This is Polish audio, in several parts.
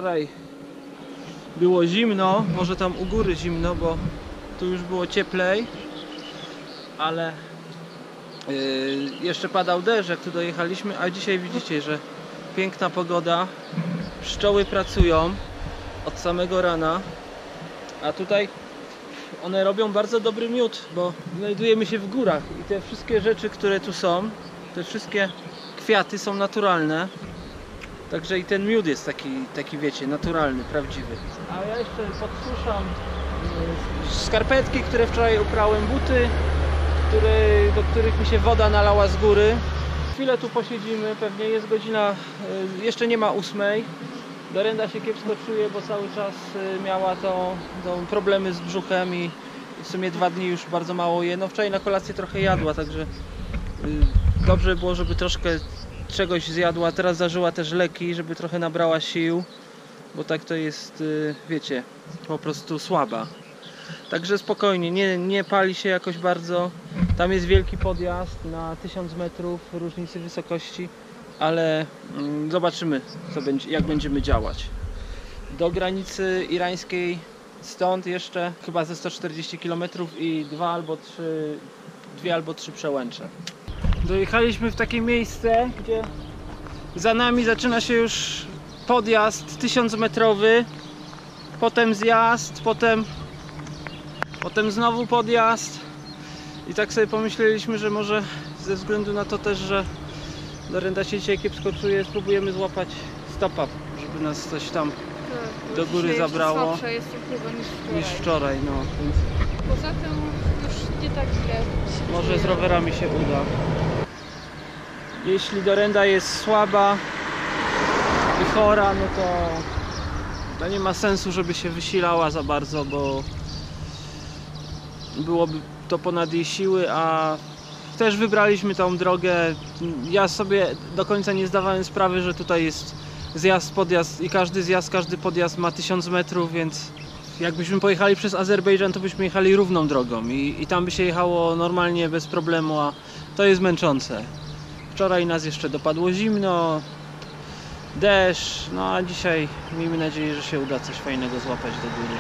Wczoraj było zimno, może tam u góry zimno, bo tu już było cieplej, ale jeszcze padał deszcz, jak tu dojechaliśmy, a dzisiaj widzicie, że piękna pogoda, pszczoły pracują od samego rana, a tutaj one robią bardzo dobry miód, bo znajdujemy się w górach i te wszystkie rzeczy, które tu są, te wszystkie kwiaty są naturalne. Także i ten miód jest taki wiecie, naturalny, prawdziwy. A ja jeszcze podsuszam skarpetki, które wczoraj uprałem, buty, do których mi się woda nalała z góry. Chwilę tu posiedzimy, pewnie jest godzina, jeszcze nie ma 8. Dorenda się kiepsko czuje, bo cały czas miała tą problemy z brzuchem i w sumie 2 dni już bardzo mało je. No wczoraj na kolację trochę jadła, także dobrze było, żeby troszkę czegoś zjadła. Teraz zażyła też leki, żeby trochę nabrała sił, bo tak to jest, wiecie, po prostu słaba. Także spokojnie, nie pali się jakoś bardzo. Tam jest wielki podjazd na 1000 metrów różnicy wysokości, ale zobaczymy, jak będziemy działać. Do granicy irańskiej stąd jeszcze chyba ze 140 km i 2 albo 3 przełęcze. Dojechaliśmy w takie miejsce, gdzie za nami zaczyna się już podjazd 1000-metrowy, potem zjazd, potem znowu podjazd i tak sobie pomyśleliśmy, że może ze względu na to też, że Dorenda się dzisiaj kiepsko czuje, spróbujemy złapać stop-up, żeby nas coś tam do góry zabrało. Jestem chyba niż wczoraj. No, więc poza tym już nie tak źle. może z rowerami się uda. Jeśli Dorenda jest słaba i chora, no to nie ma sensu, żeby się wysilała za bardzo, bo byłoby to ponad jej siły, a też wybraliśmy tą drogę. Ja sobie do końca nie zdawałem sprawy, że tutaj jest zjazd, podjazd i każdy podjazd ma 1000 metrów, więc jakbyśmy pojechali przez Azerbejdżan, to byśmy jechali równą drogą i tam by się jechało normalnie, bez problemu, a to jest męczące. Wczoraj nas jeszcze dopadło zimno, deszcz, no a dzisiaj miejmy nadzieję, że się uda coś fajnego złapać do góry.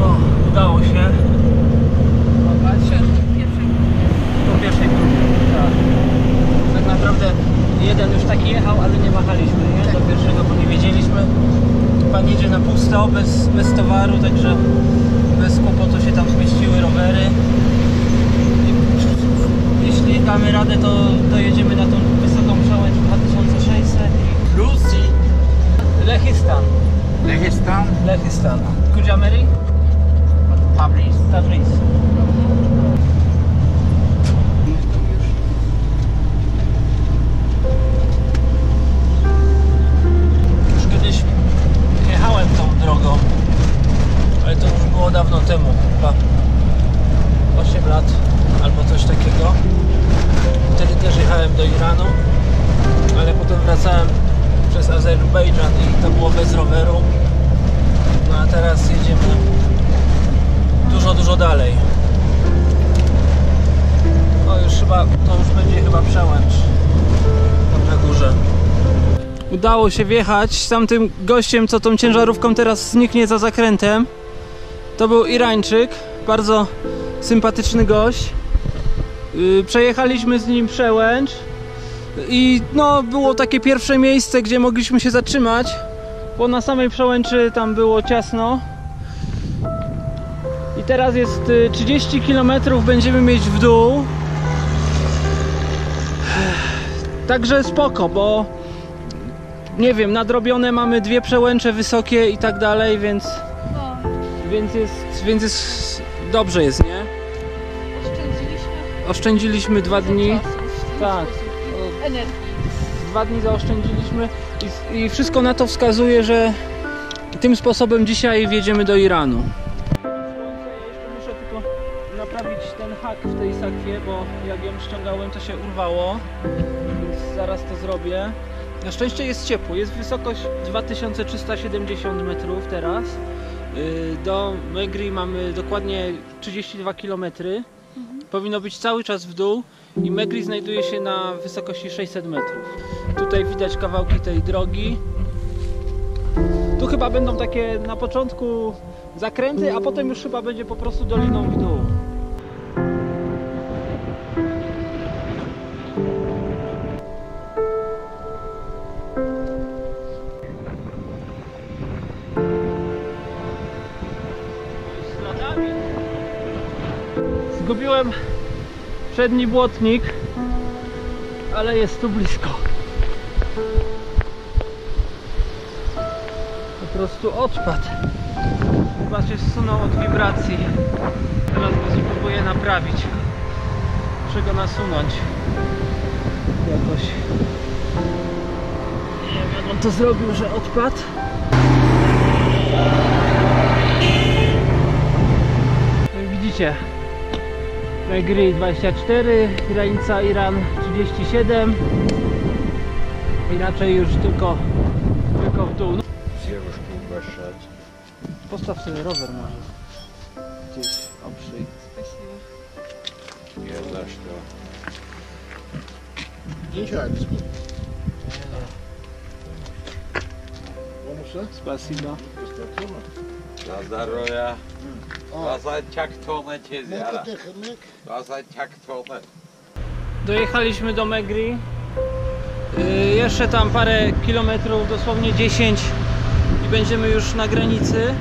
O, udało się. Po pierwszej próbie, tak. Tak naprawdę jeden już taki jechał, ale nie machaliśmy, nie? Do pierwszego, bo nie wiedzieliśmy. Pan jedzie na pusto, bez towaru, także bez kłopotu się tam zmieściły rowery. Jeśli damy radę, to jedziemy na tą wysoką przełęcz 2600 i Gruzji. Lechistan. Kujameri? Tabriz. Już kiedyś jechałem tą drogą, ale to już było dawno temu, chyba 8 lat albo coś takiego. Wtedy też jechałem do Iranu, ale potem wracałem przez Azerbejdżan i to było bez roweru. No a teraz jedziemy dużo dalej. No to już będzie chyba przełęcz tam na górze. Udało się wjechać z tamtym gościem, co tą ciężarówką teraz zniknie za zakrętem. To był Irańczyk, bardzo sympatyczny gość. Przejechaliśmy z nim przełęcz i no było takie pierwsze miejsce, gdzie mogliśmy się zatrzymać, bo na samej przełęczy tam było ciasno. I teraz jest 30 km będziemy mieć w dół. Także spoko, bo nie wiem, nadrobione mamy 2 przełęcze wysokie i tak dalej, więc jest dobrze jest, nie? Oszczędziliśmy 2 dni. Tak. 2 dni zaoszczędziliśmy i wszystko na to wskazuje, że tym sposobem dzisiaj wjedziemy do Iranu. Jeszcze muszę tylko naprawić ten hak w tej sakwie, bo jak ją ściągałem, to się urwało, więc zaraz to zrobię. Na szczęście jest ciepło, jest wysokość 2370 metrów teraz. Do Megri mamy dokładnie 32 km. Powinno być cały czas w dół i Megri znajduje się na wysokości 600 metrów. Tutaj widać kawałki tej drogi. Tu chyba będą takie na początku zakręty, a potem już chyba będzie po prostu doliną w dół. Zgubiłem przedni błotnik, ale jest tu blisko. Po prostu odpadł. Chyba się zsunął od wibracji. Teraz go spróbuję naprawić. Muszę go nasunąć jakoś. Nie wiem, jak on to zrobił, że odpadł. No i widzicie, Megri 24, granica Iran 37. Inaczej już tylko w dół. Postaw sobie rower może. Gdzieś oprzyj. Nie za что. Ничего, без купи. Spasiba. За здоровье. Ваза чактона тезяра. Ваза чактона. Dojechaliśmy do Megri. Jeszcze tam parę kilometrów, dosłownie 10 i będziemy już na granicy.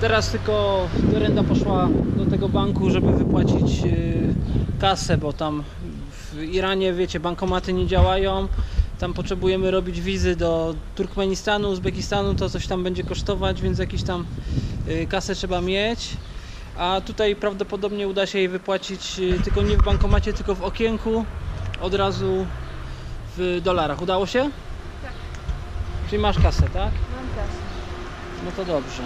Teraz tylko Dorenda poszła do tego banku, żeby wypłacić kasę, bo tam w Iranie, wiecie, bankomaty nie działają. Tam potrzebujemy robić wizy do Turkmenistanu, Uzbekistanu, to coś tam będzie kosztować, więc jakiś tam kasę trzeba mieć. A tutaj prawdopodobnie uda się jej wypłacić tylko nie w bankomacie, tylko w okienku, od razu w dolarach. Udało się? Tak. Czyli masz kasę, tak? Mam kasę. No to dobrze.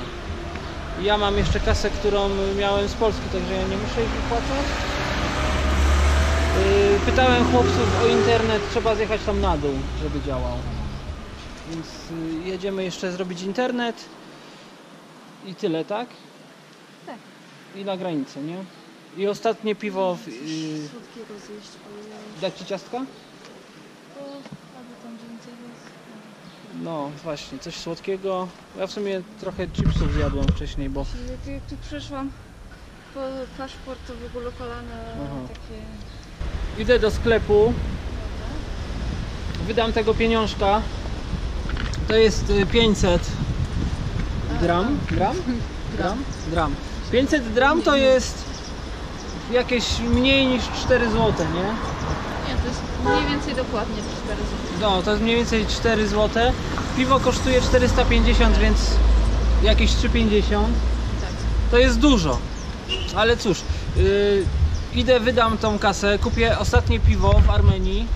Ja mam jeszcze kasę, którą miałem z Polski, także ja nie muszę ich wypłacać. Pytałem chłopców o internet, trzeba zjechać tam na dół, żeby działał. Więc jedziemy jeszcze zrobić internet i tyle, tak? Tak. I na granicę, nie? I ostatnie piwo Słodkiego zjeść, dać ci ciastka? albo tam gdzie indziej jest. No właśnie, coś słodkiego. Ja w sumie trochę chipsów zjadłem wcześniej, bo Jak tu przyszłam po paszport, to w ogóle kolana takie... idę do sklepu, wydam tego pieniążka. To jest 500 gram. Gram. 500 gram to jest jakieś mniej niż 4 zł, nie? Nie, to jest mniej więcej dokładnie 4 zł. No, to jest mniej więcej 4 zł. Piwo kosztuje 450, więc jakieś 3,50. Tak. To jest dużo. Ale cóż, idę, wydam tą kasę, kupię ostatnie piwo w Armenii,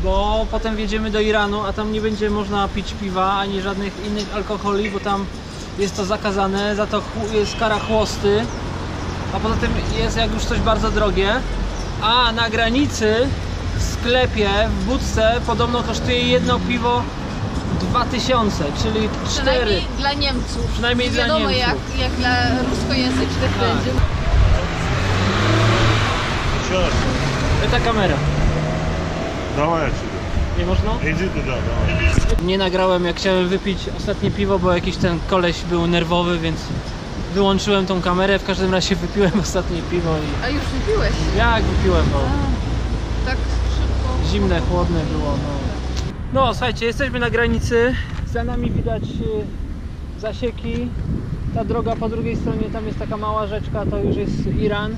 bo potem wjedziemy do Iranu, a tam nie będzie można pić piwa ani żadnych innych alkoholi, bo tam jest to zakazane, za to jest kara chłosty, a poza tym jest jak już coś bardzo drogie, a na granicy w sklepie, w budce podobno kosztuje jedno piwo 2000, czyli 4. Przynajmniej dla Niemców. Przynajmniej Nie dla wiadomo Niemców. jak dla ruskojęzycznych Tak. będzie. Еще раз. Ta kamera. Давай отсюда. Nie można? Иди туда, давай. Nie nagrałem, jak chciałem wypić ostatnie piwo, bo jakiś ten koleś był nerwowy, więc wyłączyłem tą kamerę. W każdym razie wypiłem ostatnie piwo i A już wypiłeś? jak wypiłem, bo Tak szybko. zimne, chłodne było. No słuchajcie, jesteśmy na granicy. Za nami widać zasieki. Ta droga po drugiej stronie, tam jest taka mała rzeczka, to już jest Iran.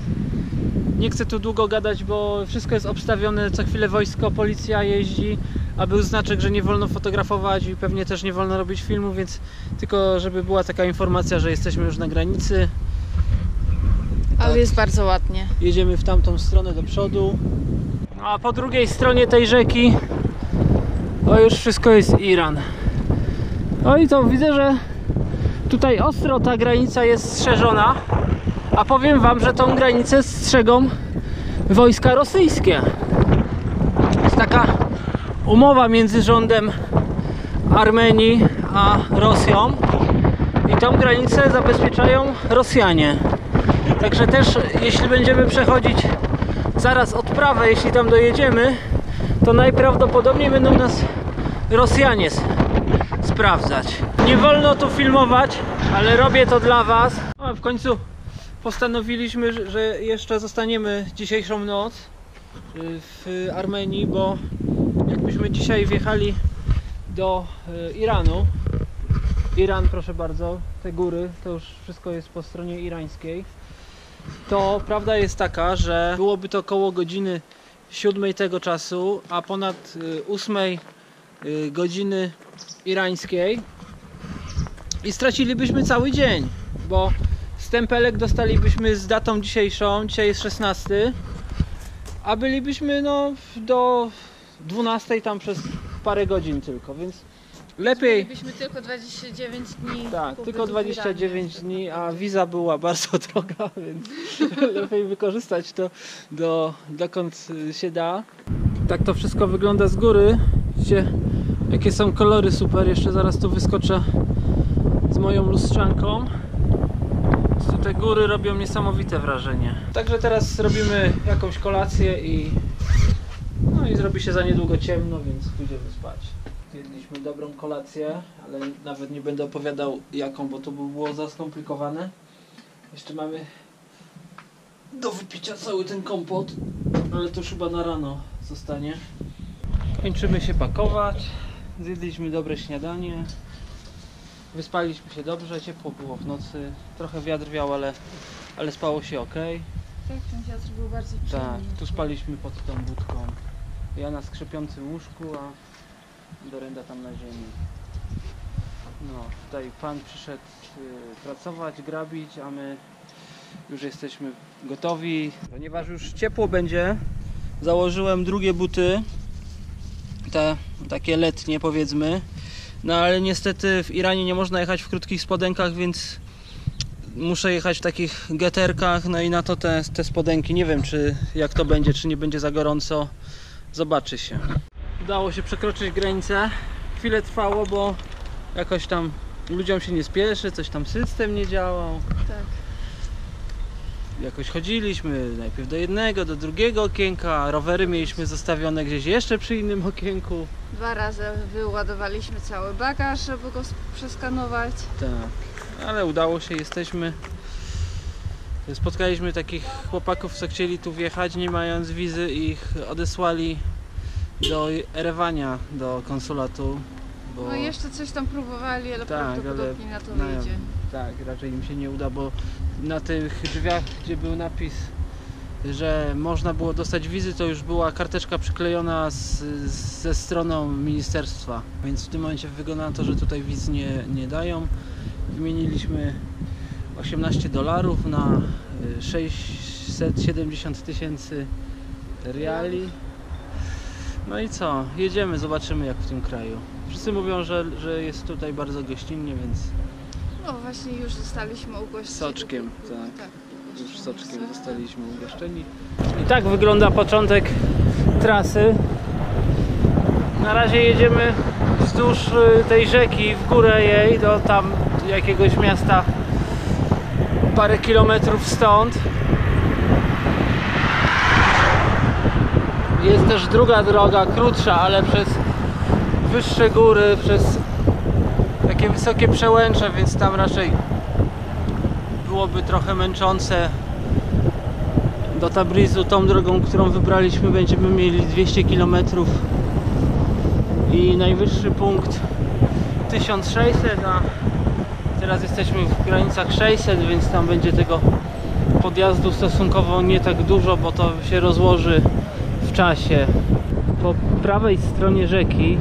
Nie chcę tu długo gadać, bo wszystko jest obstawione, co chwilę wojsko, policja jeździ, a był znaczek, że nie wolno fotografować i pewnie też nie wolno robić filmu, więc tylko żeby była taka informacja, że jesteśmy już na granicy. Ale jest bardzo ładnie. Jedziemy w tamtą stronę do przodu. A po drugiej stronie tej rzeki to już wszystko jest Iran. No i to widzę, że tutaj ostro ta granica jest strzeżona. A powiem wam, że tą granicę strzegą wojska rosyjskie. Jest taka umowa między rządem Armenii a Rosją i tą granicę zabezpieczają Rosjanie. Także też jeśli będziemy przechodzić zaraz odprawę, jeśli tam dojedziemy, to najprawdopodobniej będą nas Rosjanie sprawdzać. Nie wolno tu filmować, ale robię to dla was. A w końcu postanowiliśmy, że jeszcze zostaniemy dzisiejszą noc w Armenii, bo jakbyśmy dzisiaj wjechali do Iranu, Iran, proszę bardzo, te góry, to już wszystko jest po stronie irańskiej, to prawda jest taka, że byłoby to około godziny 7 tego czasu, a ponad 8 godziny irańskiej i stracilibyśmy cały dzień, bo stempelek dostalibyśmy z datą dzisiejszą, dzisiaj jest 16, a bylibyśmy no do 12 tam przez parę godzin tylko, więc lepiej... Bylibyśmy tylko 29 dni. Tak, pobytu tylko w 29 Iranie. dni, a wiza była bardzo droga, więc lepiej wykorzystać to dokąd się da. Tak to wszystko wygląda z góry. Widzicie, jakie są kolory super. Jeszcze zaraz tu wyskoczę z moją lustrzanką. Te góry robią niesamowite wrażenie. Także teraz robimy jakąś kolację i zrobi się za niedługo ciemno, więc pójdziemy spać. Jedliśmy dobrą kolację, ale nawet nie będę opowiadał jaką, bo to by było za skomplikowane. Jeszcze mamy do wypicia cały ten kompot, ale to już chyba na rano zostanie. Kończymy się pakować. Zjedliśmy dobre śniadanie. Wyspaliśmy się dobrze, ciepło było w nocy. Trochę wiatr wiał, ale spało się ok. Tak, ten wiatr był bardzo przyjemny. Tak, tu spaliśmy pod tą budką. Ja na skrzypiącym łóżku, a Dorenda tam na ziemi. No, tutaj pan przyszedł pracować, grabić, a my już jesteśmy gotowi. Ponieważ już ciepło będzie, założyłem drugie buty, te takie letnie powiedzmy. No ale niestety w Iranie nie można jechać w krótkich spodenkach, więc muszę jechać w takich geterkach, no i na to te spodenki. Nie wiem, jak to będzie, czy nie będzie za gorąco. Zobaczy się. Udało się przekroczyć granicę. Chwilę trwało, bo jakoś tam ludziom się nie spieszy, coś tam system nie działał. Tak. Jakoś chodziliśmy najpierw do jednego, do drugiego okienka, rowery mieliśmy zostawione gdzieś jeszcze przy innym okienku. 2 razy wyładowaliśmy cały bagaż, żeby go przeskanować. Tak, ale udało się, jesteśmy. Spotkaliśmy takich chłopaków, co chcieli tu wjechać, nie mając wizy, i ich odesłali do Erewania, do konsulatu. Bo... No jeszcze coś tam próbowali, ale tak, prawdopodobnie ale na to wyjdzie. Tak, raczej im się nie uda, bo na tych drzwiach, gdzie był napis, że można było dostać wizy, to już była karteczka przyklejona ze stroną ministerstwa. Więc w tym momencie wygląda na to, że tutaj wiz nie dają. Wymieniliśmy $18 na 670 000 riali. No i co? Jedziemy, zobaczymy jak w tym kraju. Wszyscy mówią, że jest tutaj bardzo gościnnie, więc... No właśnie już zostaliśmy ugoszczeni. Soczkiem, tak. Tak, Już soczkiem zostaliśmy ugoszczeni. I tak wygląda początek trasy. Na razie jedziemy wzdłuż tej rzeki, w górę jej, do tam jakiegoś miasta parę kilometrów stąd. Jest też druga droga, krótsza, ale przez wyższe góry, przez takie wysokie przełęcze, więc tam raczej byłoby trochę męczące. Do Tabrizu tą drogą, którą wybraliśmy, będziemy mieli 200 km i najwyższy punkt 1600, a teraz jesteśmy w granicach 600, więc tam będzie tego podjazdu stosunkowo nie tak dużo, bo to się rozłoży w czasie. Po prawej stronie rzeki,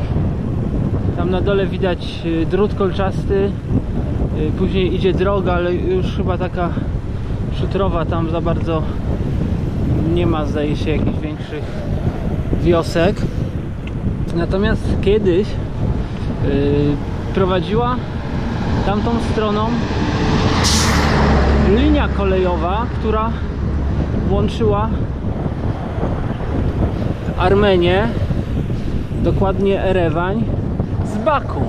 tam na dole widać drut kolczasty, później idzie droga, ale już chyba taka szutrowa, tam za bardzo nie ma, zdaje się, jakichś większych wiosek. Natomiast kiedyś prowadziła tamtą stroną linia kolejowa, która łączyła Armenię, dokładnie Erewań, z Baku.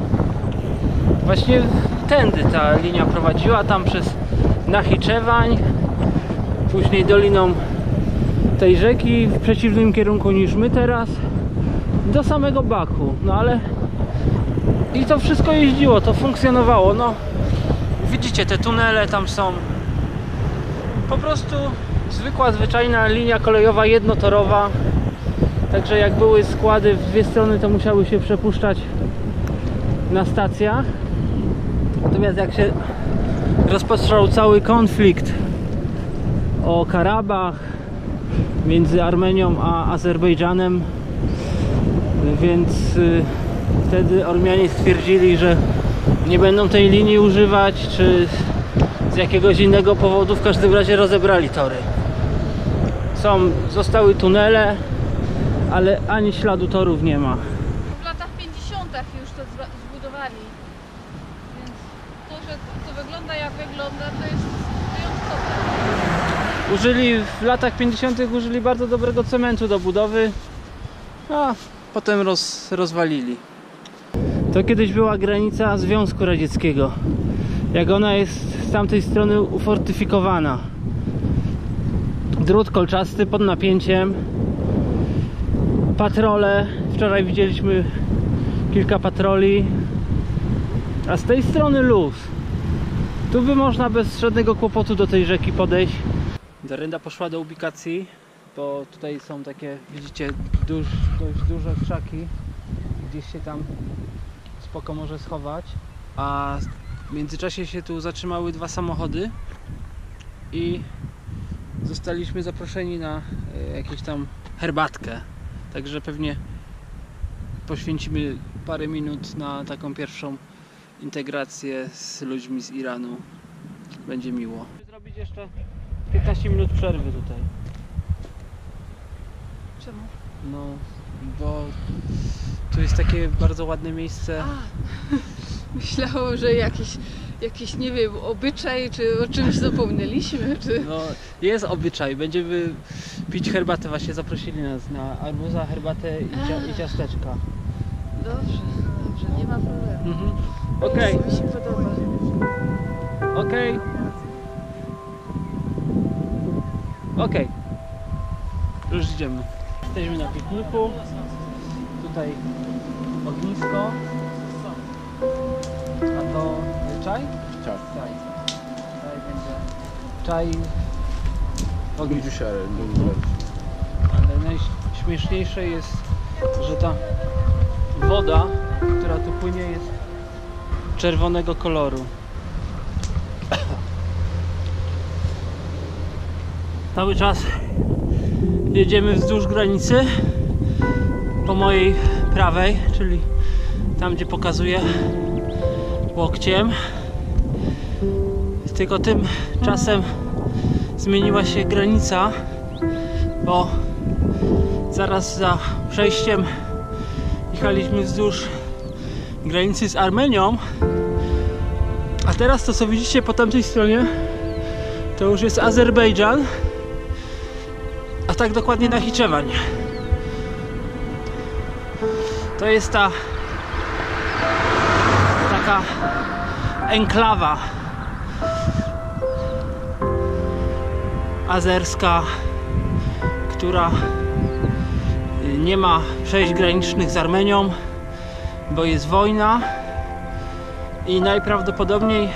Właśnie tędy ta linia prowadziła, tam przez Nachiczewań, później doliną tej rzeki w przeciwnym kierunku niż my teraz, do samego Baku. No ale I to wszystko jeździło, to funkcjonowało. No, widzicie, te tunele tam są. Po prostu zwykła, zwyczajna linia kolejowa jednotorowa. Także jak były składy w dwie strony, to musiały się przepuszczać na stacjach. Natomiast jak się rozpoczął cały konflikt o Karabach między Armenią a Azerbejdżanem, więc wtedy Ormianie stwierdzili, że nie będą tej linii używać, czy z jakiegoś innego powodu. W każdym razie rozebrali tory. Zostały tunele, ale ani śladu torów nie ma. W latach 50. już to zbudowali. Więc to, że to wygląda jak wygląda, to jest wyjątkowe. W latach 50. użyli bardzo dobrego cementu do budowy, a potem rozwalili. To kiedyś była granica Związku Radzieckiego. Jak ona jest z tamtej strony ufortyfikowana. Drut kolczasty pod napięciem. Patrole. Wczoraj widzieliśmy kilka patroli. A z tej strony luz. Tu by można bez żadnego kłopotu do tej rzeki podejść. Darenda poszła do ubikacji, bo tutaj są takie, widzicie, dość duże krzaki. Gdzieś się tam spoko może schować. A w międzyczasie się tu zatrzymały dwa samochody i zostaliśmy zaproszeni na jakąś tam herbatkę. Także pewnie poświęcimy parę minut na taką pierwszą integrację z ludźmi z Iranu. Będzie miło. Zrobić jeszcze 15 minut przerwy tutaj. Czemu? No, bo tu jest takie bardzo ładne miejsce. Myślało, że jakiś, nie wiem, obyczaj, czy o czymś zapomnieliśmy, czy... No, jest obyczaj. Będziemy pić herbatę. Właśnie zaprosili nas na arbuza, herbatę i ciasteczka. Dobrze, nie ma problemu. Mhm. Okej. Mi się podoba. Okej. Okej. Już idziemy. Jesteśmy na pikniku. Tutaj ognisko. A to czaj? Czaj. Czaj będzie. Czaj. Ognisko. Ale najśmieszniejsze jest, że ta woda, która tu płynie, jest czerwonego koloru. Cały czas jedziemy wzdłuż granicy po mojej prawej, czyli tam, gdzie pokazuję łokciem. Tylko tym czasem zmieniła się granica, bo zaraz za przejściem jechaliśmy wzdłuż granicy z Armenią, a teraz to, co widzicie po tamtej stronie, to już jest Azerbejdżan, a tak dokładnie Nachiczewań. To jest ta taka enklawa azerska, która nie ma przejść granicznych z Armenią, bo jest wojna i najprawdopodobniej,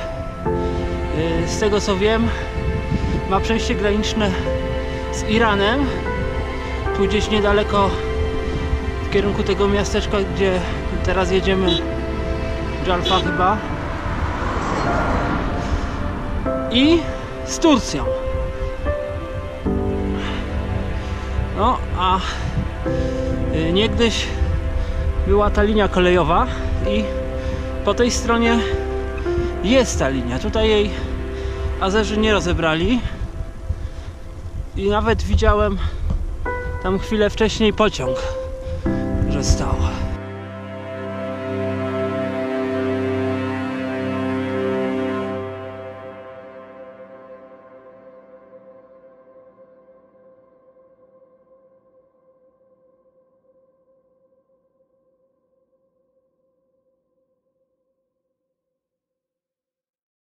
z tego co wiem, ma przejście graniczne z Iranem, tu gdzieś niedaleko, w kierunku tego miasteczka, gdzie teraz jedziemy, Jalfa chyba, i z Turcją. No, a niegdyś była ta linia kolejowa i po tej stronie jest ta linia. Tutaj jej Azerzy nie rozebrali i nawet widziałem tam chwilę wcześniej pociąg, że stał.